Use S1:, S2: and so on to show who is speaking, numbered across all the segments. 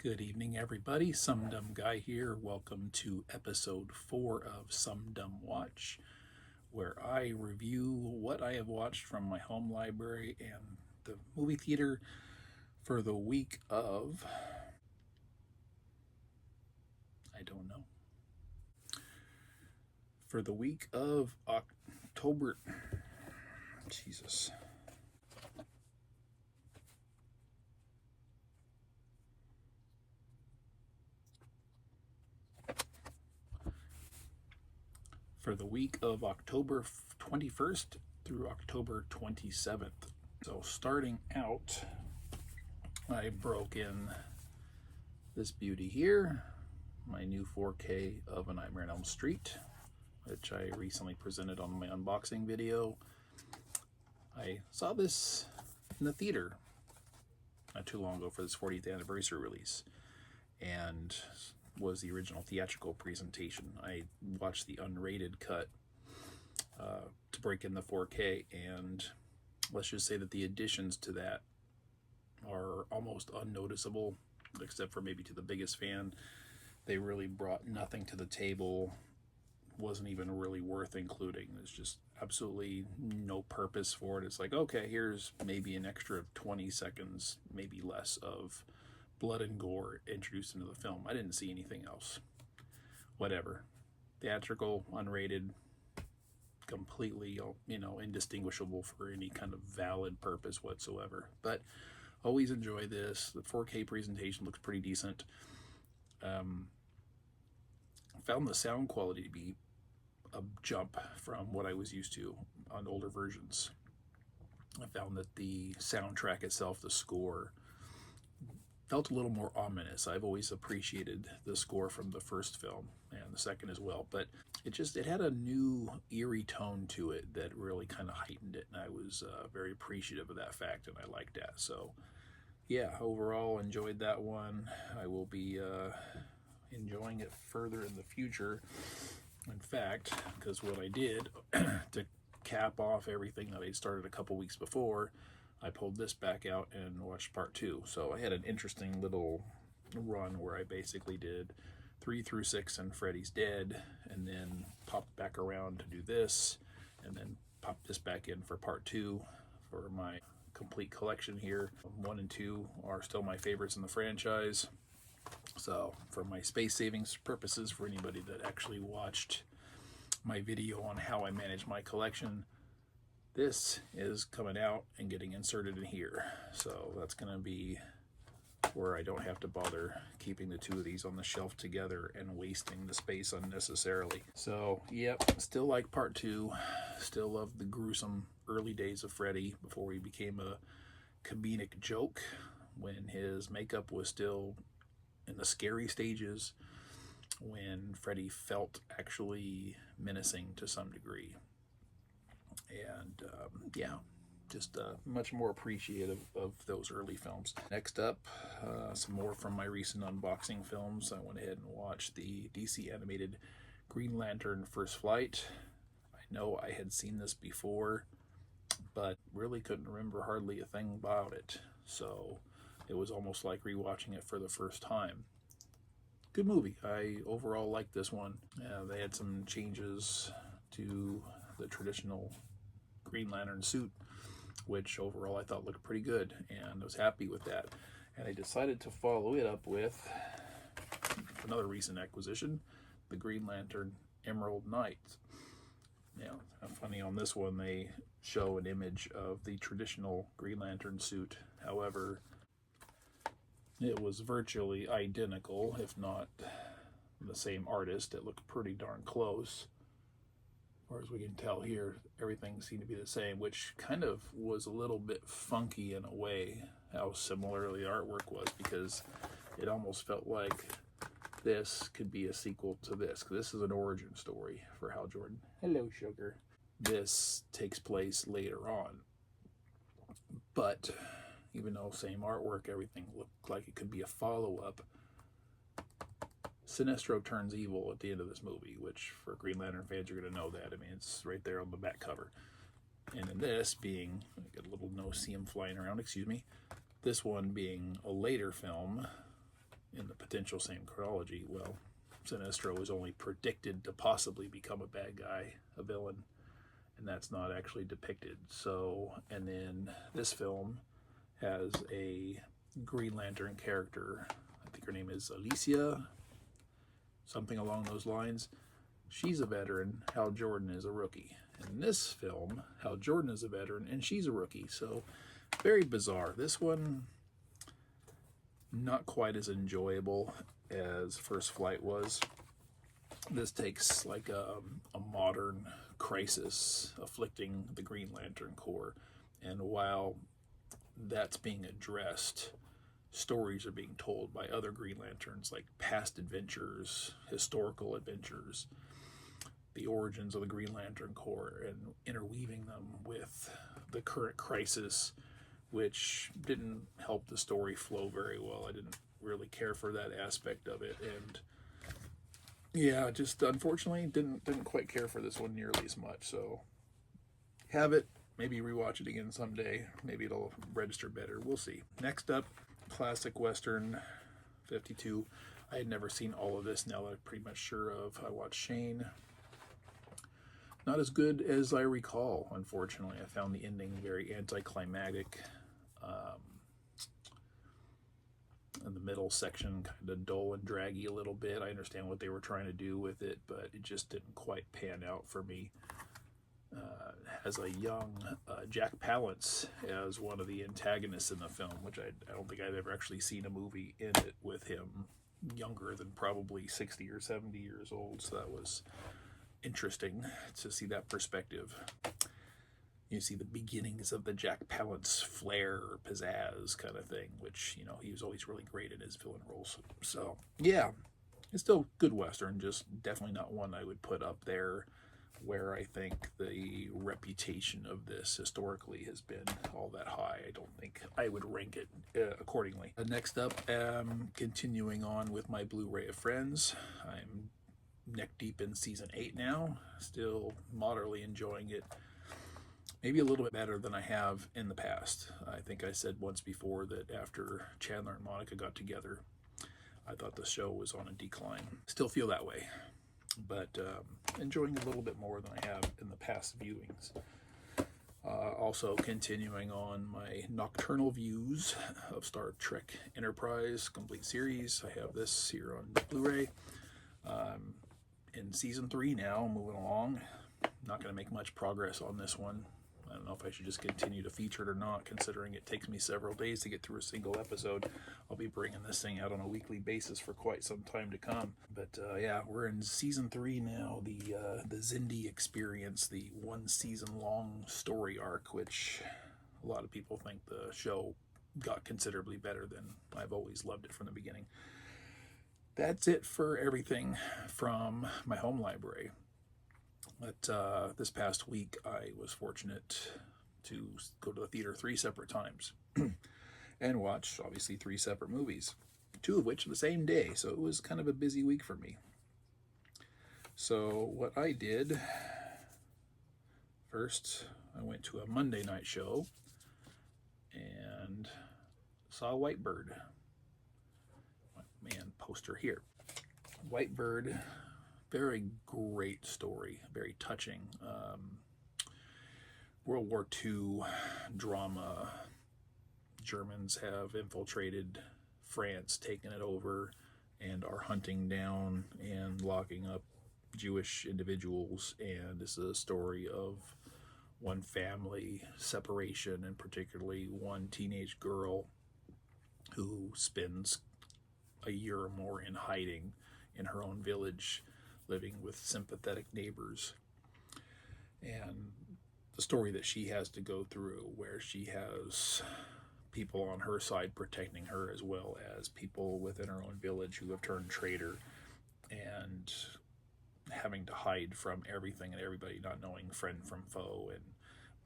S1: Good evening, everybody. Some Dumb Guy here. Welcome to episode 4 of SumDumWatch, where I review what I have watched from my home library and the movie theater for the week of, for the week of October. Jesus. For the week of October 21st through October 27th. So starting out, I broke in this beauty here, my new 4K of A Nightmare on Elm Street, which I recently presented on my unboxing video. I saw this in the theater not too long ago for this 40th anniversary release, and was the original theatrical presentation. I watched the unrated cut to break in the 4K, and let's just say that the additions to that are almost unnoticeable, except for maybe to the biggest fan. They really brought nothing to the table, wasn't even really worth including. There's just absolutely no purpose for it. It's like, okay, here's maybe an extra 20 seconds, maybe less, of blood and gore introduced into the film. I didn't see anything else. Whatever. Theatrical, unrated, completely, indistinguishable for any kind of valid purpose whatsoever. But always enjoy this. The 4K presentation looks pretty decent. Found the sound quality to be a jump from what I was used to on older versions. I found that the soundtrack itself, the score, felt a little more ominous. I've always appreciated the score from the first film and the second as well, but it had a new eerie tone to it that really kind of heightened it, and I was very appreciative of that fact, and I liked that. So yeah, overall enjoyed that one. I will be enjoying it further in the future. In fact, because what I did to cap off everything that I started a couple weeks before, I pulled this back out and watched part 2. So I had an interesting little run where I basically did 3 through 6 and Freddy's Dead, and then popped back around to do this, and then popped this back in for part 2 for my complete collection here. 1 and 2 are still my favorites in the franchise. So for my space savings purposes, for anybody that actually watched my video on how I manage my collection, this is coming out and getting inserted in here. So that's going to be where I don't have to bother keeping the two of these on the shelf together and wasting the space unnecessarily. So yep, still like part 2. Still love the gruesome early days of Freddy before he became a comedic joke, when his makeup was still in the scary stages, when Freddy felt actually menacing to some degree. And yeah, just much more appreciative of those early films. Next up, some more from my recent unboxing films. I went ahead and watched the DC animated Green Lantern First Flight. I know I had seen this before, but really couldn't remember hardly a thing about it. So it was almost like rewatching it for the first time. Good movie. I overall liked this one. They had some changes to the traditional Green Lantern suit, which overall I thought looked pretty good, and I was happy with that. And I decided to follow it up with another recent acquisition, the Green Lantern Emerald Knight. Now, funny, on this one they show an image of the traditional Green Lantern suit. However, it was virtually identical, if not the same artist. It looked pretty darn close. As far as we can tell here, everything seemed to be the same, which kind of was a little bit funky in a way, how similar the artwork was, because it almost felt like this could be a sequel to this. This is an origin story for Hal Jordan. Hello, sugar. This takes place later on. But even though same artwork, everything looked like it could be a follow-up, Sinestro turns evil at the end of this movie, which for Green Lantern fans, you're going to know that. I mean, it's right there on the back cover. And in this being, I got a little no-see him flying around, excuse me, this one being a later film potential same chronology, well, Sinestro is only predicted to possibly become a bad guy, a villain, and that's not actually depicted. So, and then this film has a Green Lantern character. I think her name is Alicia, something along those lines. She's a veteran. Hal Jordan is a rookie. In this film, Hal Jordan is a veteran, and she's a rookie. So, very bizarre. This one, not quite as enjoyable as First Flight was. This takes like a modern crisis afflicting the Green Lantern Corps. And while that's being addressed, stories are being told by other Green Lanterns, like past adventures, historical adventures, the origins of the Green Lantern Corps, and interweaving them with the current crisis, which didn't help the story flow very well. I didn't really care for that aspect of it, and yeah, just unfortunately didn't quite care for this one nearly as much. So have it, maybe rewatch it again someday. Maybe it'll register better. We'll see. Next up, classic Western 52. I had never seen all of this, now that I'm pretty much sure of. I watched Shane. Not as good as I recall, unfortunately. I found the ending very anticlimactic. In the middle section, kind of dull and draggy a little bit. I understand what they were trying to do with it, but it just didn't quite pan out for me. Has a young Jack Palance as one of the antagonists in the film, which I don't think I've ever actually seen a movie in it with him younger than probably 60 or 70 years old, so that was interesting to see that perspective. You see the beginnings of the Jack Palance flair or pizzazz kind of thing, which, you know, he was always really great in his villain roles. So, yeah, it's still good Western, just definitely not one I would put up there where I think the reputation of this historically has been all that high. I don't think I would rank it accordingly. Next up, continuing on with my Blu-ray of Friends. I'm neck deep in season 8 now, still moderately enjoying it. Maybe a little bit better than I have in the past. I think I said once before that after Chandler and Monica got together, I thought the show was on a decline. Still feel that way, but enjoying a little bit more than I have in the past viewings. Also continuing on my nocturnal views of Star Trek Enterprise complete series. I have this here on Blu-ray. In season 3 now, moving along. Not going to make much progress on this one. I don't know if I should just continue to feature it or not, considering it takes me several days to get through a single episode. I'll be bringing this thing out on a weekly basis for quite some time to come. But yeah, we're in season 3 now, the Xindi experience, the 1 season long story arc, which a lot of people think the show got considerably better than I've always loved it from the beginning. That's it for everything from my home library. But this past week, I was fortunate to go to the theater 3 separate times and watch, obviously, 3 separate movies, 2 of which the same day. So it was kind of a busy week for me. So what I did, first, I went to a Monday night show and saw White Bird. Man, poster here. White Bird. Very great story, very touching. World War II drama. Germans have infiltrated France, taken it over, and are hunting down and locking up Jewish individuals. And this is a story of one family separation, and particularly one teenage girl who spends a year or more in hiding in her own village, living with sympathetic neighbors, and the story that she has to go through, where she has people on her side protecting her, as well as people within her own village who have turned traitor, and having to hide from everything and everybody, not knowing friend from foe, and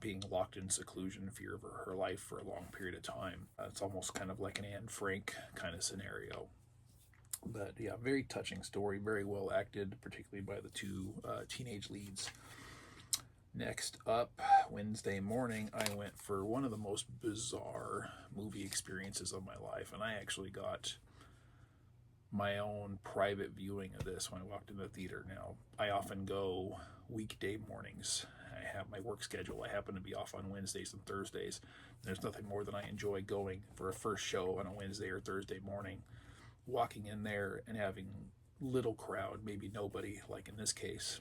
S1: being locked in seclusion, fear of her life for a long period of time. It's almost kind of like an Anne Frank kind of scenario. But yeah, very touching story, very well acted, particularly by the 2 teenage leads. Next up, Wednesday morning, I went for one of the most bizarre movie experiences of my life, and I actually got my own private viewing of this when I walked in the theater. Now, I often go weekday mornings. I have my work schedule. I happen to be off on Wednesdays and Thursdays. There's nothing more than I enjoy going for a first show on a Wednesday or Thursday morning, walking in there and having little crowd, maybe nobody, like in this case.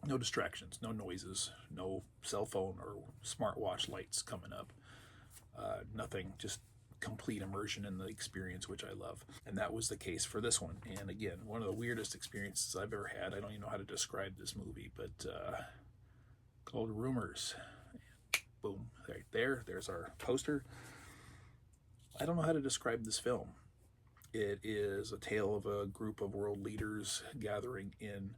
S1: No distractions, no noises, no cell phone or smartwatch lights coming up. Nothing, just complete immersion in the experience, which I love. And that was the case for this one. And again, one of the weirdest experiences I've ever had. I don't even know how to describe this movie, but called Rumors. Boom, right there. There's our poster. I don't know how to describe this film. It is a tale of a group of world leaders gathering in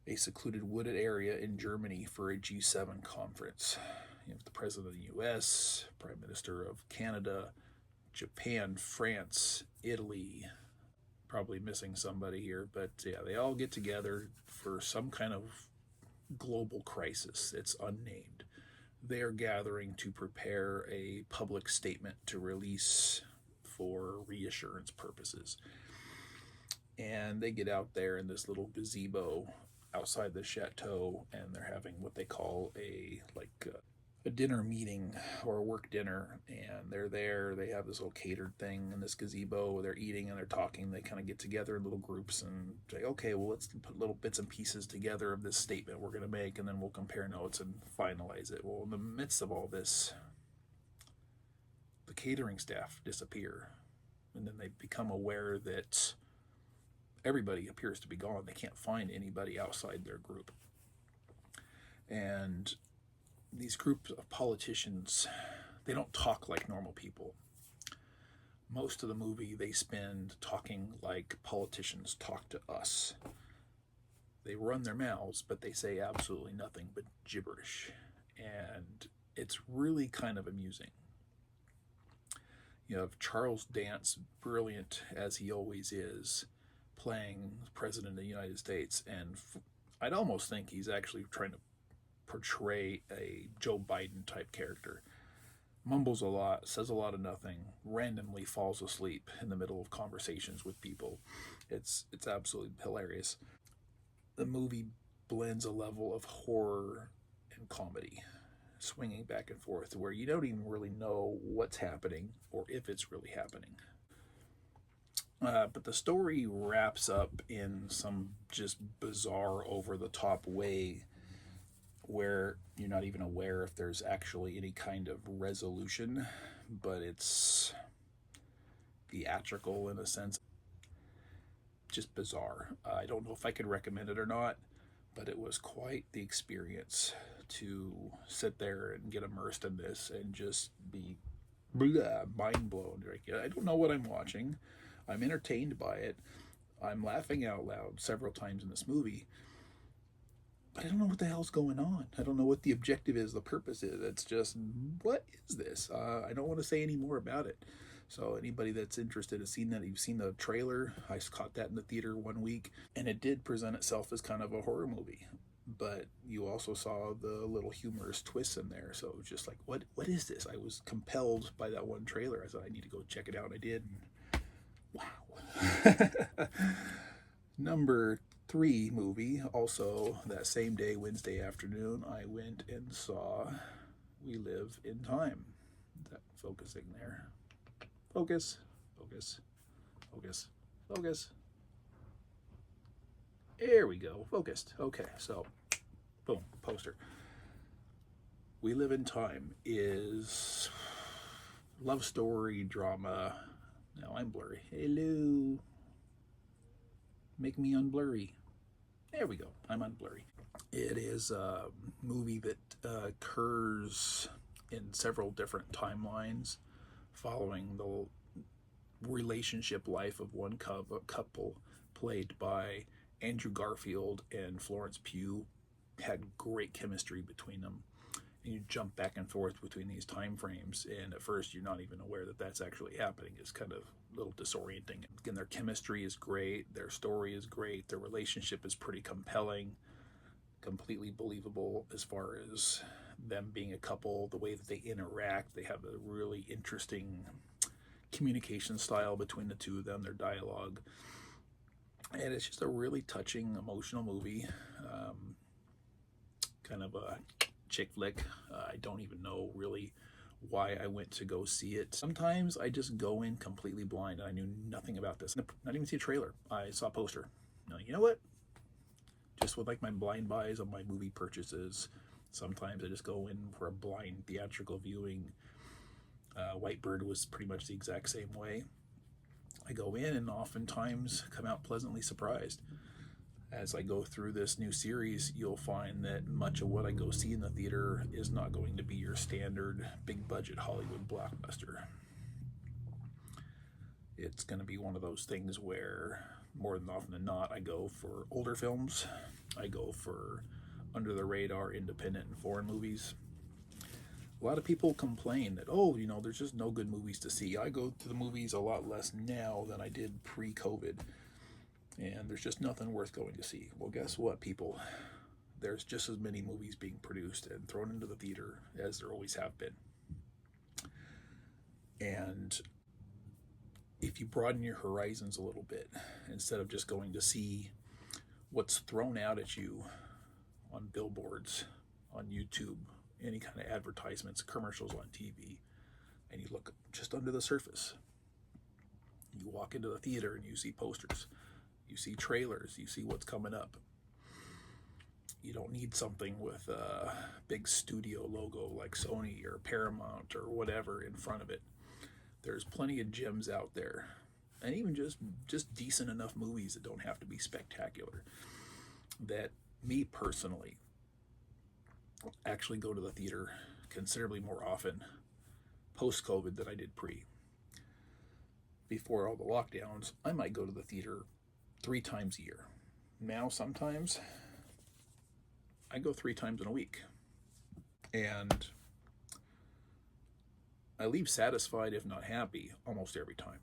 S1: a secluded wooded area in Germany for a G7 conference. You have the President of the US, Prime Minister of Canada, Japan, France, Italy, probably missing somebody here, but yeah, they all get together for some kind of global crisis. It's unnamed. They are gathering to prepare a public statement to release for reassurance purposes. And they get out there in this little gazebo outside the chateau, and they're having what they call a dinner meeting or a work dinner. And they're there, they have this little catered thing in this gazebo where they're eating and they're talking. They kind of get together in little groups and say, okay, well, let's put little bits and pieces together of this statement we're going to make, and then we'll compare notes and finalize it. Well, in the midst of all this, the catering staff disappear, and then they become aware that everybody appears to be gone. They can't find anybody outside their group. And these groups of politicians, they don't talk like normal people. Most of the movie they spend talking like politicians talk to us. They run their mouths, but they say absolutely nothing but gibberish. And it's really kind of amusing. You have Charles Dance, brilliant as he always is, playing President of the United States, and I'd almost think he's actually trying to portray a Joe Biden type character. Mumbles a lot, says a lot of nothing, randomly falls asleep in the middle of conversations with people. It's absolutely hilarious. The movie blends a level of horror and comedy, swinging back and forth, where you don't even really know what's happening or if it's really happening. But the story wraps up in some just bizarre, over-the-top way where you're not even aware if there's actually any kind of resolution, but it's theatrical in a sense. Just bizarre. I don't know if I could recommend it or not, but it was quite the experience to sit there and get immersed in this and just be mind blown. I don't know what I'm watching. I'm entertained by it. I'm laughing out loud several times in this movie. But I don't know what the hell's going on. I don't know what the objective is, the purpose is. It's just, what is this? I don't want to say any more about it. So anybody that's interested has seen that. You've seen the trailer. I caught that in the theater one week. And it did present itself as kind of a horror movie. But you also saw the little humorous twists in there. So it was just like, what is this? I was compelled by that one trailer. I thought I need to go check it out. And I did. And wow. Number 3 movie, also that same day, Wednesday afternoon, I went and saw We Live in Time. Is that focusing there? Focus, focus, focus, focus. There we go, focused. Okay, so, boom, poster. We Live in Time is love story, drama. Now I'm blurry. Hello. Make me unblurry. There we go. I'm unblurry. It is a movie that occurs in several different timelines following the relationship life of one couple played by Andrew Garfield and Florence Pugh. Had great chemistry between them. And you jump back and forth between these time frames, and at first you're not even aware that that's actually happening. It's kind of a little disorienting. Again, their chemistry is great, their story is great, their relationship is pretty compelling, completely believable as far as them being a couple, the way that they interact. They have a really interesting communication style between the two of them, their dialogue. And it's just a really touching, emotional movie. Kind of a chick flick. I don't even know really why I went to go see it. Sometimes I just go in completely blind. I knew nothing about this. Not even see a trailer. I saw a poster. Now, you know what? Just with like my blind buys on my movie purchases, sometimes I just go in for a blind theatrical viewing. White Bird was pretty much the exact same way. I go in and oftentimes come out pleasantly surprised. As I go through this new series, you'll find that much of what I go see in the theater is not going to be your standard big budget Hollywood blockbuster. It's going to be one of those things where more than often than not, I go for older films. I go for under the radar independent and foreign movies. A lot of people complain that, oh, you know, there's just no good movies to see. I go to the movies a lot less now than I did pre-COVID, and there's just nothing worth going to see. Well, guess what, people? There's just as many movies being produced and thrown into the theater as there always have been. And if you broaden your horizons a little bit, instead of just going to see what's thrown out at you on billboards, on YouTube, any kind of advertisements, commercials on TV, and you look just under the surface. You walk into the theater and you see posters, you see trailers, you see what's coming up. You don't need something with a big studio logo like Sony or Paramount or whatever in front of it. There's plenty of gems out there, and even just decent enough movies that don't have to be spectacular, that me personally actually go to the theater considerably more often post-COVID than I did pre. Before all the lockdowns, I might go to the theater 3 times a year. Now sometimes I go 3 times in a week, and I leave satisfied, if not happy, almost every time.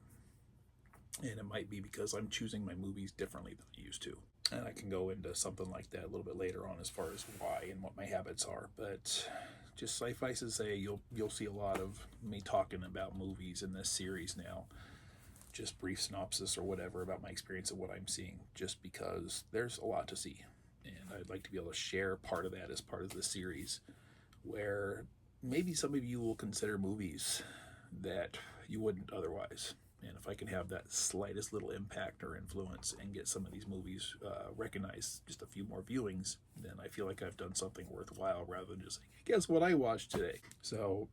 S1: And it might be because I'm choosing my movies differently than I used to. And I can go into something like that a little bit later on as far as why and what my habits are. But just suffice to say, you'll see a lot of me talking about movies in this series now. Just brief synopsis or whatever about my experience of what I'm seeing, just because there's a lot to see. And I'd like to be able to share part of that as part of the series, where maybe some of you will consider movies that you wouldn't otherwise. And if I can have that slightest little impact or influence and get some of these movies recognized, just a few more viewings, then I feel like I've done something worthwhile rather than just, guess what I watched today. So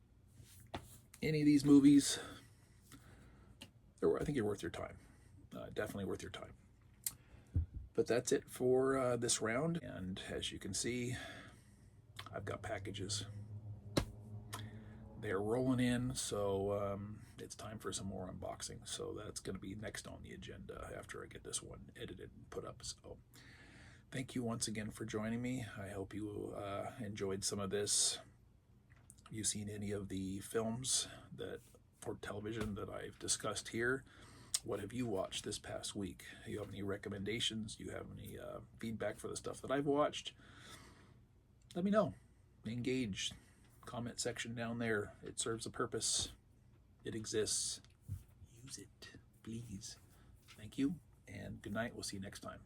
S1: any of these movies, I think you're worth your time. Definitely worth your time. But that's it for this round. And as you can see, I've got packages. They're rolling in, so it's time for some more unboxing. So that's going to be next on the agenda after I get this one edited and put up. So thank you once again for joining me. I hope you enjoyed some of this. Have you seen any of the films for television that I've discussed here? What have you watched this past week? Do you have any recommendations? Do you have any feedback for the stuff that I've watched? Let me know. Engage. Comment section down there. It serves a purpose. It exists. Use it, please. Thank you, and good night. We'll see you next time.